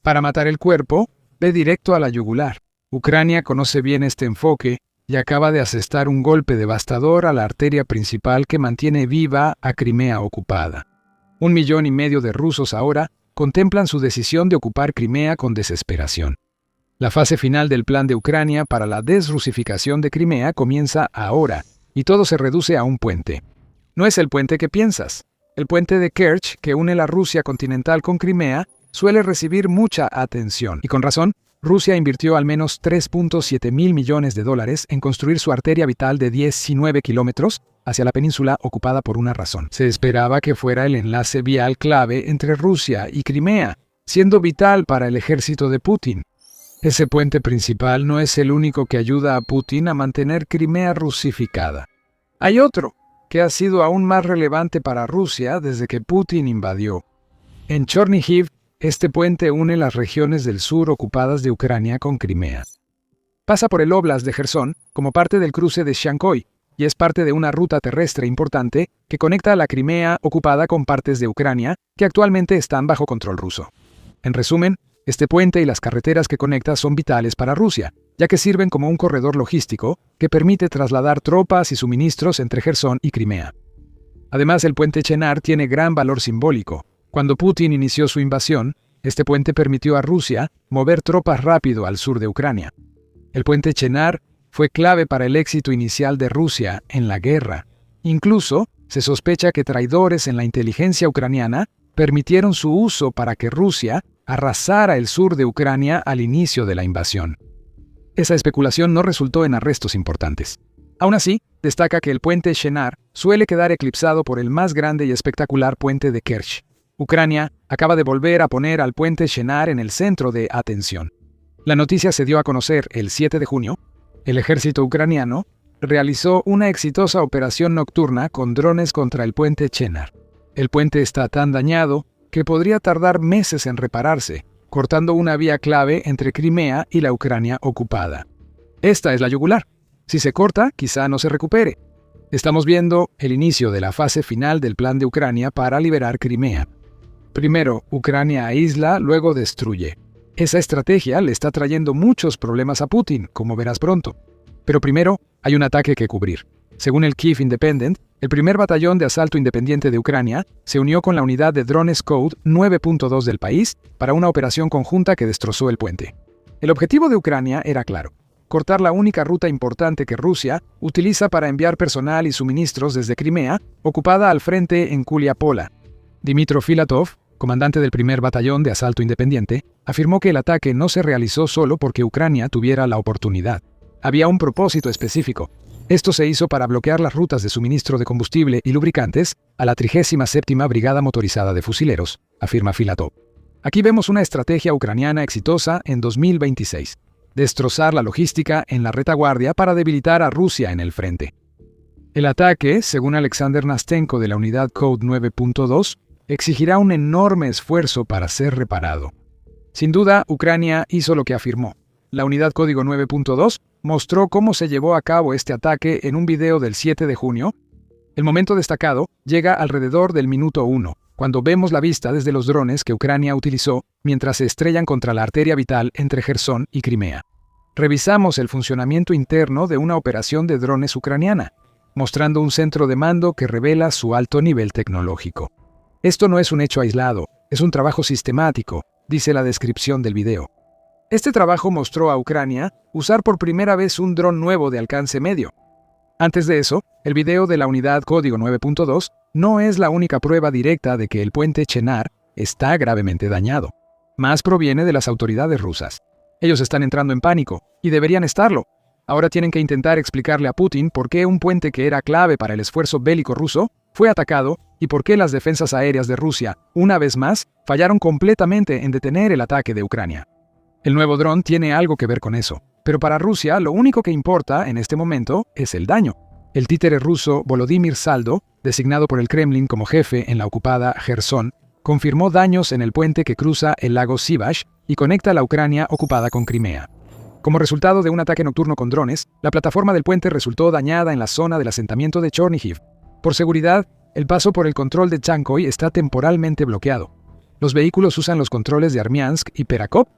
Para matar el cuerpo, ve directo a la yugular. Ucrania conoce bien este enfoque y acaba de asestar un golpe devastador a la arteria principal que mantiene viva a Crimea ocupada. 1,5 millones de rusos ahora contemplan su decisión de ocupar Crimea con desesperación. La fase final del plan de Ucrania para la desrusificación de Crimea comienza ahora, y todo se reduce a un puente. No es el puente que piensas. El puente de Kerch, que une la Rusia continental con Crimea, suele recibir mucha atención, y con razón. Rusia invirtió al menos $3.7 mil millones en construir su arteria vital de 19 kilómetros hacia la península ocupada por una razón. Se esperaba que fuera el enlace vial clave entre Rusia y Crimea, siendo vital para el ejército de Putin. Ese puente principal no es el único que ayuda a Putin a mantener Crimea rusificada. Hay otro, que ha sido aún más relevante para Rusia desde que Putin invadió. En Chernihiv, este puente une las regiones del sur ocupadas de Ucrania con Crimea. Pasa por el óblast de Jersón como parte del cruce de Shankoy y es parte de una ruta terrestre importante que conecta a la Crimea ocupada con partes de Ucrania que actualmente están bajo control ruso. En resumen, este puente y las carreteras que conecta son vitales para Rusia, ya que sirven como un corredor logístico que permite trasladar tropas y suministros entre Jersón y Crimea. Además, el puente Chenar tiene gran valor simbólico. Cuando Putin inició su invasión, este puente permitió a Rusia mover tropas rápido al sur de Ucrania. El puente Chenar fue clave para el éxito inicial de Rusia en la guerra. Incluso, se sospecha que traidores en la inteligencia ucraniana permitieron su uso para que Rusia arrasara el sur de Ucrania al inicio de la invasión. Esa especulación no resultó en arrestos importantes. Aún así, destaca que el puente Chenar suele quedar eclipsado por el más grande y espectacular puente de Kerch. Ucrania acaba de volver a poner al puente Chenar en el centro de atención. La noticia se dio a conocer el 7 de junio. El ejército ucraniano realizó una exitosa operación nocturna con drones contra el puente Chenar. El puente está tan dañado que podría tardar meses en repararse, cortando una vía clave entre Crimea y la Ucrania ocupada. Esta es la yugular. Si se corta, quizá no se recupere. Estamos viendo el inicio de la fase final del plan de Ucrania para liberar Crimea. Primero, Ucrania aísla, luego destruye. Esa estrategia le está trayendo muchos problemas a Putin, como verás pronto. Pero primero, hay un ataque que cubrir. Según el Kyiv Independent, el primer batallón de asalto independiente de Ucrania se unió con la unidad de drones Code 9.2 del país para una operación conjunta que destrozó el puente. El objetivo de Ucrania era claro: cortar la única ruta importante que Rusia utiliza para enviar personal y suministros desde Crimea, ocupada al frente en Kuliapola. Dmytro Filatov, comandante del primer batallón de asalto independiente, afirmó que el ataque no se realizó solo porque Ucrania tuviera la oportunidad. Había un propósito específico. Esto se hizo para bloquear las rutas de suministro de combustible y lubricantes a la 37ª Brigada Motorizada de Fusileros, afirma Filatov. Aquí vemos una estrategia ucraniana exitosa en 2026. Destrozar la logística en la retaguardia para debilitar a Rusia en el frente. El ataque, según Alexander Nastenko de la unidad Code 9.2, exigirá un enorme esfuerzo para ser reparado. Sin duda, Ucrania hizo lo que afirmó. La unidad código 9.2 mostró cómo se llevó a cabo este ataque en un video del 7 de junio. El momento destacado llega alrededor del minuto 1, cuando vemos la vista desde los drones que Ucrania utilizó mientras se estrellan contra la arteria vital entre Jersón y Crimea. Revisamos el funcionamiento interno de una operación de drones ucraniana, mostrando un centro de mando que revela su alto nivel tecnológico. Esto no es un hecho aislado, es un trabajo sistemático, dice la descripción del video. Este trabajo mostró a Ucrania usar por primera vez un dron nuevo de alcance medio. Antes de eso, el video de la unidad código 9.2 no es la única prueba directa de que el puente Chenar está gravemente dañado. Más proviene de las autoridades rusas. Ellos están entrando en pánico, y deberían estarlo. Ahora tienen que intentar explicarle a Putin por qué un puente que era clave para el esfuerzo bélico ruso fue atacado y por qué las defensas aéreas de Rusia, una vez más, fallaron completamente en detener el ataque de Ucrania. El nuevo dron tiene algo que ver con eso, pero para Rusia lo único que importa en este momento es el daño. El títere ruso Volodymyr Saldo, designado por el Kremlin como jefe en la ocupada Jersón, confirmó daños en el puente que cruza el lago Sivash y conecta la Ucrania ocupada con Crimea. Como resultado de un ataque nocturno con drones, la plataforma del puente resultó dañada en la zona del asentamiento de Chernihiv. Por seguridad, el paso por el control de Shankoy está temporalmente bloqueado. Los vehículos usan los controles de Armiansk y Perakop,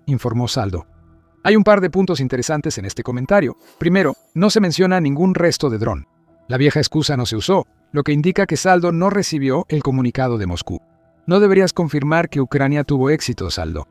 informó Saldo. Hay un par de puntos interesantes en este comentario. Primero, no se menciona ningún resto de dron. La vieja excusa no se usó, lo que indica que Saldo no recibió el comunicado de Moscú. No deberías confirmar que Ucrania tuvo éxito, Saldo.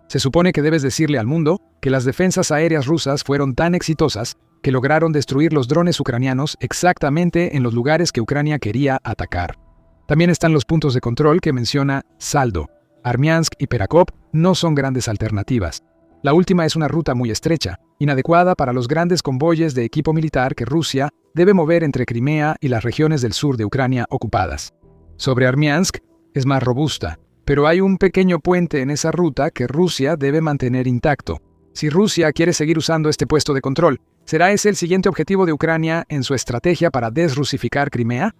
Se supone que debes decirle al mundo que las defensas aéreas rusas fueron tan exitosas que lograron destruir los drones ucranianos exactamente en los lugares que Ucrania quería atacar. También están los puntos de control que menciona Saldo. Armiansk y Perakop no son grandes alternativas. La última es una ruta muy estrecha, inadecuada para los grandes convoyes de equipo militar que Rusia debe mover entre Crimea y las regiones del sur de Ucrania ocupadas. Sobre Armiansk, es más robusta, pero hay un pequeño puente en esa ruta que Rusia debe mantener intacto. Si Rusia quiere seguir usando este puesto de control, ¿será ese el siguiente objetivo de Ucrania en su estrategia para desrusificar Crimea?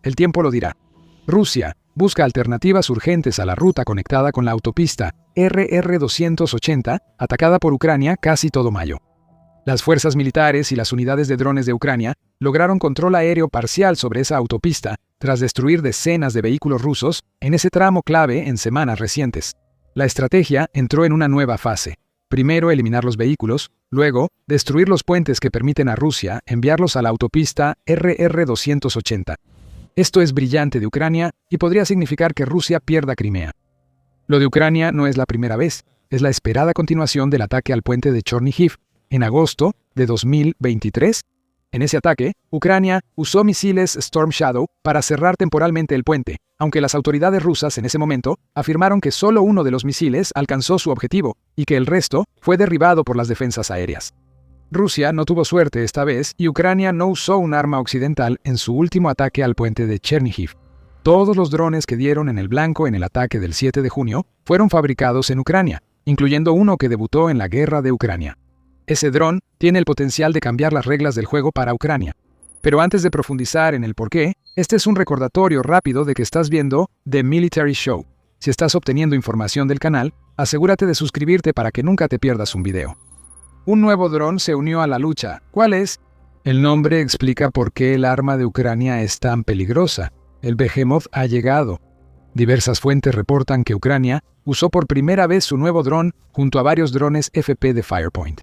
El tiempo lo dirá. Rusia busca alternativas urgentes a la ruta conectada con la autopista RR-280, atacada por Ucrania casi todo mayo. Las fuerzas militares y las unidades de drones de Ucrania lograron control aéreo parcial sobre esa autopista tras destruir decenas de vehículos rusos en ese tramo clave en semanas recientes. La estrategia entró en una nueva fase. Primero eliminar los vehículos, luego destruir los puentes que permiten a Rusia enviarlos a la autopista RR-280. Esto es brillante de Ucrania y podría significar que Rusia pierda Crimea. Lo de Ucrania no es la primera vez, es la esperada continuación del ataque al puente de Chernihiv en agosto de 2023. En ese ataque, Ucrania usó misiles Storm Shadow para cerrar temporalmente el puente, aunque las autoridades rusas en ese momento afirmaron que solo uno de los misiles alcanzó su objetivo y que el resto fue derribado por las defensas aéreas. Rusia no tuvo suerte esta vez y Ucrania no usó un arma occidental en su último ataque al puente de Chernihiv. Todos los drones que dieron en el blanco en el ataque del 7 de junio fueron fabricados en Ucrania, incluyendo uno que debutó en la guerra de Ucrania. Ese dron tiene el potencial de cambiar las reglas del juego para Ucrania. Pero antes de profundizar en el porqué, este es un recordatorio rápido de que estás viendo The Military Show. Si estás obteniendo información del canal, asegúrate de suscribirte para que nunca te pierdas un video. Un nuevo dron se unió a la lucha. ¿Cuál es? El nombre explica por qué el arma de Ucrania es tan peligrosa. El Behemoth ha llegado. Diversas fuentes reportan que Ucrania usó por primera vez su nuevo dron junto a varios drones FP de Firepoint.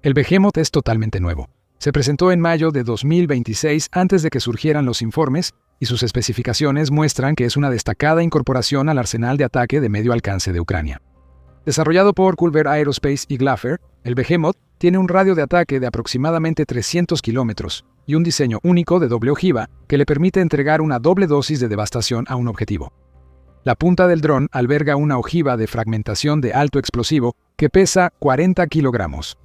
El Behemoth es totalmente nuevo. Se presentó en mayo de 2026 antes de que surgieran los informes y sus especificaciones muestran que es una destacada incorporación al arsenal de ataque de medio alcance de Ucrania. Desarrollado por Culver Aerospace y Glaffer, el Behemoth tiene un radio de ataque de aproximadamente 300 kilómetros y un diseño único de doble ojiva que le permite entregar una doble dosis de devastación a un objetivo. La punta del dron alberga una ojiva de fragmentación de alto explosivo que pesa 40 kilogramos.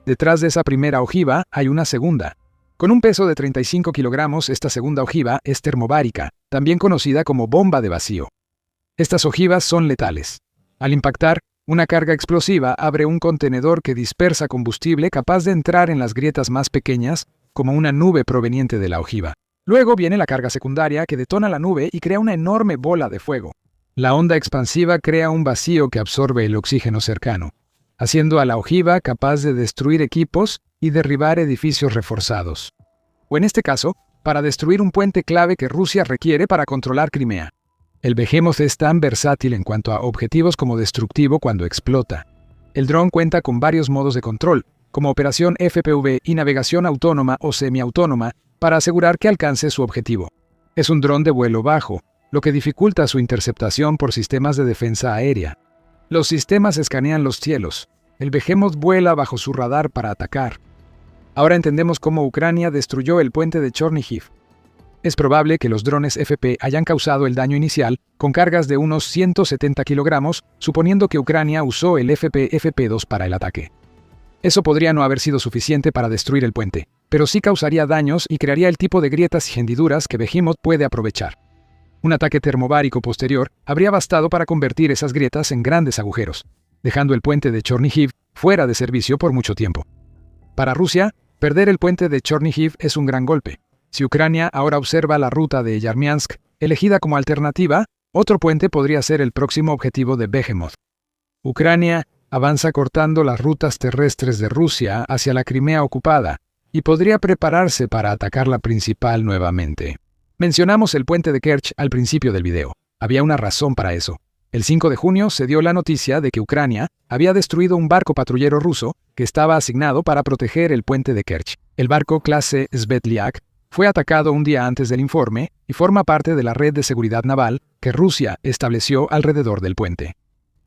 Detrás de esa primera ojiva hay una segunda. Con un peso de 35 kilogramos, esta segunda ojiva es termobárica, también conocida como bomba de vacío. Estas ojivas son letales. Al impactar, una carga explosiva abre un contenedor que dispersa combustible capaz de entrar en las grietas más pequeñas, como una nube proveniente de la ojiva. Luego viene la carga secundaria que detona la nube y crea una enorme bola de fuego. La onda expansiva crea un vacío que absorbe el oxígeno cercano, haciendo a la ojiva capaz de destruir equipos y derribar edificios reforzados. O en este caso, para destruir un puente clave que Rusia requiere para controlar Crimea. El Behemoth es tan versátil en cuanto a objetivos como destructivo cuando explota. El dron cuenta con varios modos de control, como operación FPV y navegación autónoma o semiautónoma, para asegurar que alcance su objetivo. Es un dron de vuelo bajo, lo que dificulta su interceptación por sistemas de defensa aérea. Los sistemas escanean los cielos. El Behemoth vuela bajo su radar para atacar. Ahora entendemos cómo Ucrania destruyó el puente de Chernihiv. Es probable que los drones FP hayan causado el daño inicial con cargas de unos 170 kilogramos, suponiendo que Ucrania usó el FP-FP2 para el ataque. Eso podría no haber sido suficiente para destruir el puente, pero sí causaría daños y crearía el tipo de grietas y hendiduras que Behemoth puede aprovechar. Un ataque termobárico posterior habría bastado para convertir esas grietas en grandes agujeros, dejando el puente de Chernihiv fuera de servicio por mucho tiempo. Para Rusia, perder el puente de Chernihiv es un gran golpe. Si Ucrania ahora observa la ruta de Yarmiansk, elegida como alternativa, otro puente podría ser el próximo objetivo de Behemoth. Ucrania avanza cortando las rutas terrestres de Rusia hacia la Crimea ocupada y podría prepararse para atacar la principal nuevamente. Mencionamos el puente de Kerch al principio del video. Había una razón para eso. El 5 de junio se dio la noticia de que Ucrania había destruido un barco patrullero ruso que estaba asignado para proteger el puente de Kerch. El barco clase Svetliak fue atacado un día antes del informe y forma parte de la red de seguridad naval que Rusia estableció alrededor del puente.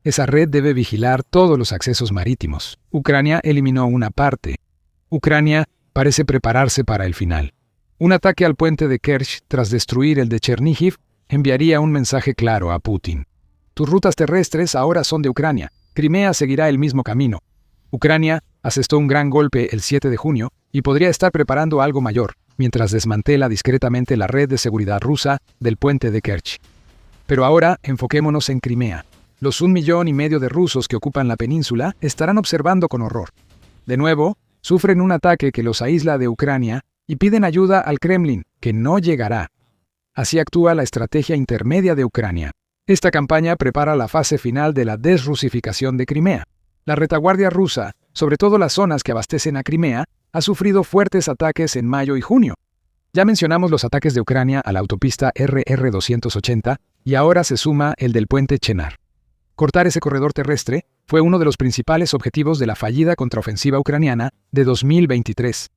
Esa red debe vigilar todos los accesos marítimos. Ucrania eliminó una parte. Ucrania parece prepararse para el final. Un ataque al puente de Kerch tras destruir el de Chernihiv enviaría un mensaje claro a Putin. Tus rutas terrestres ahora son de Ucrania. Crimea seguirá el mismo camino. Ucrania asestó un gran golpe el 7 de junio y podría estar preparando algo mayor, mientras desmantela discretamente la red de seguridad rusa del puente de Kerch. Pero ahora enfoquémonos en Crimea. Los 1,5 millones de rusos que ocupan la península estarán observando con horror. De nuevo, sufren un ataque que los aísla de Ucrania y piden ayuda al Kremlin, que no llegará. Así actúa la estrategia intermedia de Ucrania. Esta campaña prepara la fase final de la desrusificación de Crimea. La retaguardia rusa, sobre todo las zonas que abastecen a Crimea, ha sufrido fuertes ataques en mayo y junio. Ya mencionamos los ataques de Ucrania a la autopista RR-280 y ahora se suma el del puente Chenar. Cortar ese corredor terrestre fue uno de los principales objetivos de la fallida contraofensiva ucraniana de 2023.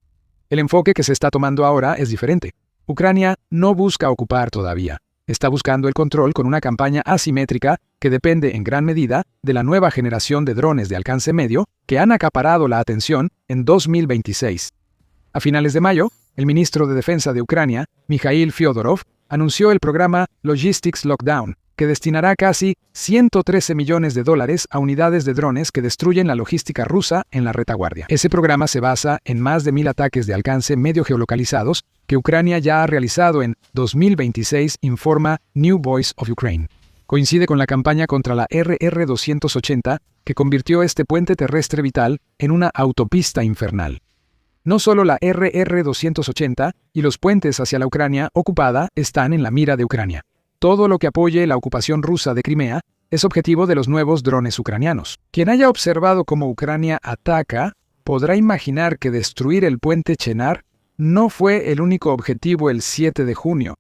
El enfoque que se está tomando ahora es diferente. Ucrania no busca ocupar todavía. Está buscando el control con una campaña asimétrica que depende en gran medida de la nueva generación de drones de alcance medio que han acaparado la atención en 2026. A finales de mayo, el ministro de Defensa de Ucrania, Mikhail Fyodorov, anunció el programa Logistics Lockdown, que destinará casi $113 millones a unidades de drones que destruyen la logística rusa en la retaguardia. Ese programa se basa en más de 1,000 ataques de alcance medio geolocalizados que Ucrania ya ha realizado en 2026, informa New Voice of Ukraine. Coincide con la campaña contra la RR-280, que convirtió este puente terrestre vital en una autopista infernal. No solo la RR-280 y los puentes hacia la Ucrania ocupada están en la mira de Ucrania. Todo lo que apoye la ocupación rusa de Crimea es objetivo de los nuevos drones ucranianos. Quien haya observado cómo Ucrania ataca, podrá imaginar que destruir el puente Chenar no fue el único objetivo el 7 de junio.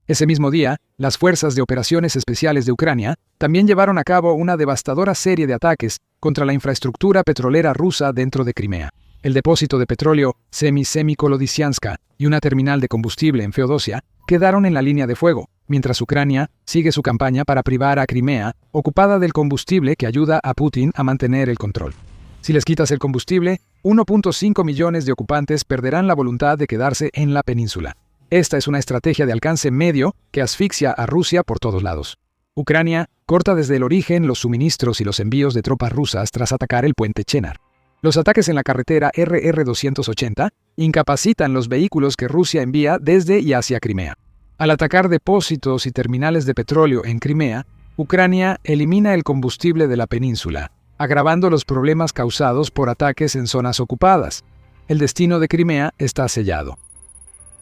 Ese mismo día, las Fuerzas de Operaciones Especiales de Ucrania también llevaron a cabo una devastadora serie de ataques contra la infraestructura petrolera rusa dentro de Crimea. El depósito de petróleo Semikolodysianska y una terminal de combustible en Feodosia quedaron en la línea de fuego, mientras Ucrania sigue su campaña para privar a Crimea, ocupada del combustible que ayuda a Putin a mantener el control. Si les quitas el combustible, 1,5 millones de ocupantes perderán la voluntad de quedarse en la península. Esta es una estrategia de alcance medio que asfixia a Rusia por todos lados. Ucrania corta desde el origen los suministros y los envíos de tropas rusas tras atacar el puente Chenar. Los ataques en la carretera RR-280 incapacitan los vehículos que Rusia envía desde y hacia Crimea. Al atacar depósitos y terminales de petróleo en Crimea, Ucrania elimina el combustible de la península, agravando los problemas causados por ataques en zonas ocupadas. El destino de Crimea está sellado.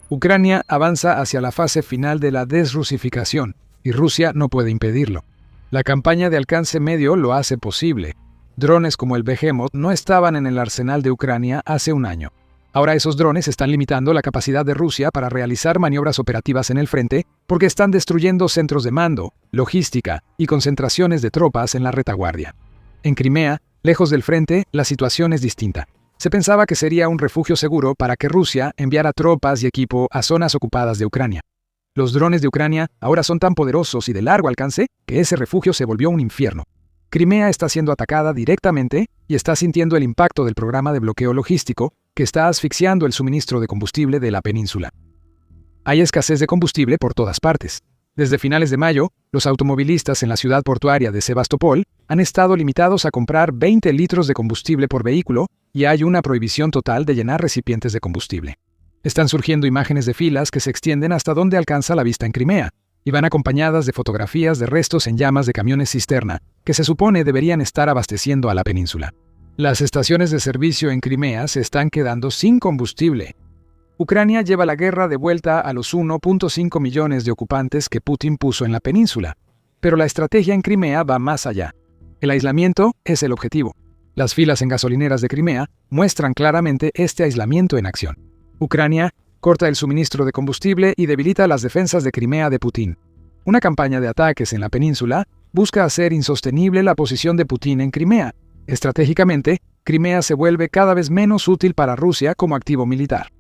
Ucrania avanza hacia la fase final de la desrusificación, y Rusia no puede impedirlo. La campaña de alcance medio lo hace posible. Drones como el Behemoth no estaban en el arsenal de Ucrania hace un año. Ahora esos drones están limitando la capacidad de Rusia para realizar maniobras operativas en el frente porque están destruyendo centros de mando, logística y concentraciones de tropas en la retaguardia. En Crimea, lejos del frente, la situación es distinta. Se pensaba que sería un refugio seguro para que Rusia enviara tropas y equipo a zonas ocupadas de Ucrania. Los drones de Ucrania ahora son tan poderosos y de largo alcance que ese refugio se volvió un infierno. Crimea está siendo atacada directamente y está sintiendo el impacto del programa de bloqueo logístico que está asfixiando el suministro de combustible de la península. Hay escasez de combustible por todas partes. Desde finales de mayo, los automovilistas en la ciudad portuaria de Sebastopol han estado limitados a comprar 20 litros de combustible por vehículo y hay una prohibición total de llenar recipientes de combustible. Están surgiendo imágenes de filas que se extienden hasta donde alcanza la vista en Crimea y van acompañadas de fotografías de restos en llamas de camiones cisterna que se supone deberían estar abasteciendo a la península. Las estaciones de servicio en Crimea se están quedando sin combustible. Ucrania lleva la guerra de vuelta a los 1,5 millones de ocupantes que Putin puso en la península. Pero la estrategia en Crimea va más allá. El aislamiento es el objetivo. Las filas en gasolineras de Crimea muestran claramente este aislamiento en acción. Ucrania corta el suministro de combustible y debilita las defensas de Crimea de Putin. Una campaña de ataques en la península busca hacer insostenible la posición de Putin en Crimea. Estratégicamente, Crimea se vuelve cada vez menos útil para Rusia como activo militar.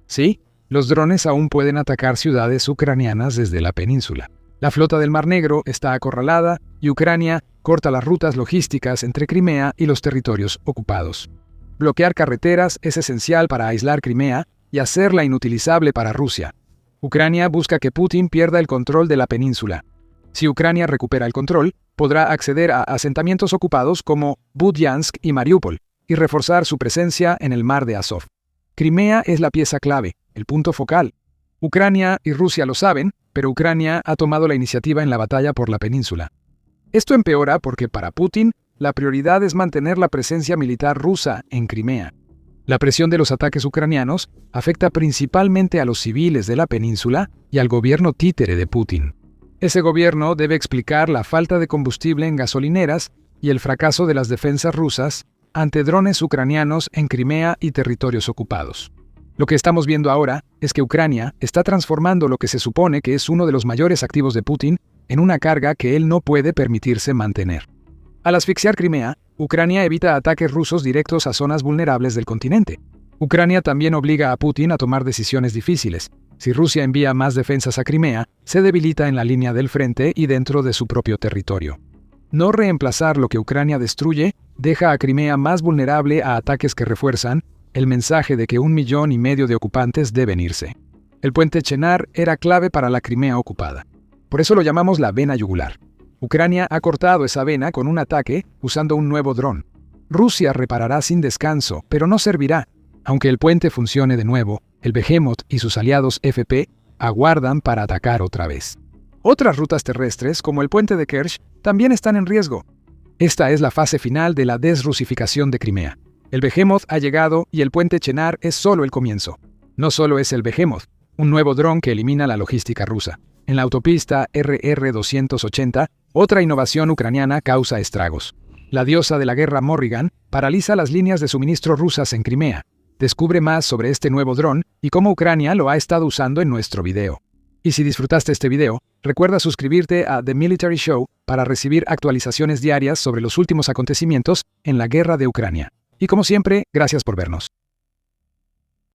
Sí, los drones aún pueden atacar ciudades ucranianas desde la península. La flota del Mar Negro está acorralada y Ucrania corta las rutas logísticas entre Crimea y los territorios ocupados. Bloquear carreteras es esencial para aislar Crimea y hacerla inutilizable para Rusia. Ucrania busca que Putin pierda el control de la península. Si Ucrania recupera el control, podrá acceder a asentamientos ocupados como Budiansk y Mariupol y reforzar su presencia en el mar de Azov. Crimea es la pieza clave, el punto focal. Ucrania y Rusia lo saben, pero Ucrania ha tomado la iniciativa en la batalla por la península. Esto empeora porque para Putin, la prioridad es mantener la presencia militar rusa en Crimea. La presión de los ataques ucranianos afecta principalmente a los civiles de la península y al gobierno títere de Putin. Ese gobierno debe explicar la falta de combustible en gasolineras y el fracaso de las defensas rusas ante drones ucranianos en Crimea y territorios ocupados. Lo que estamos viendo ahora es que Ucrania está transformando lo que se supone que es uno de los mayores activos de Putin en una carga que él no puede permitirse mantener. Al asfixiar Crimea, Ucrania evita ataques rusos directos a zonas vulnerables del continente. Ucrania también obliga a Putin a tomar decisiones difíciles. Si Rusia envía más defensas a Crimea, se debilita en la línea del frente y dentro de su propio territorio. No reemplazar lo que Ucrania destruye deja a Crimea más vulnerable a ataques que refuerzan el mensaje de que 1,5 millones de ocupantes deben irse. El puente Chenar era clave para la Crimea ocupada. Por eso lo llamamos la vena yugular. Ucrania ha cortado esa vena con un ataque usando un nuevo dron. Rusia reparará sin descanso, pero no servirá. Aunque el puente funcione de nuevo, el Behemoth y sus aliados FP aguardan para atacar otra vez. Otras rutas terrestres, como el puente de Kerch, también están en riesgo. Esta es la fase final de la desrusificación de Crimea. El Behemoth ha llegado y el puente Chenar es solo el comienzo. No solo es el Behemoth, un nuevo dron que elimina la logística rusa. En la autopista RR-280, otra innovación ucraniana causa estragos. La diosa de la guerra Morrigan paraliza las líneas de suministro rusas en Crimea. Descubre más sobre este nuevo dron y cómo Ucrania lo ha estado usando en nuestro video. Y si disfrutaste este video, recuerda suscribirte a The Military Show para recibir actualizaciones diarias sobre los últimos acontecimientos en la guerra de Ucrania. Y como siempre, gracias por vernos.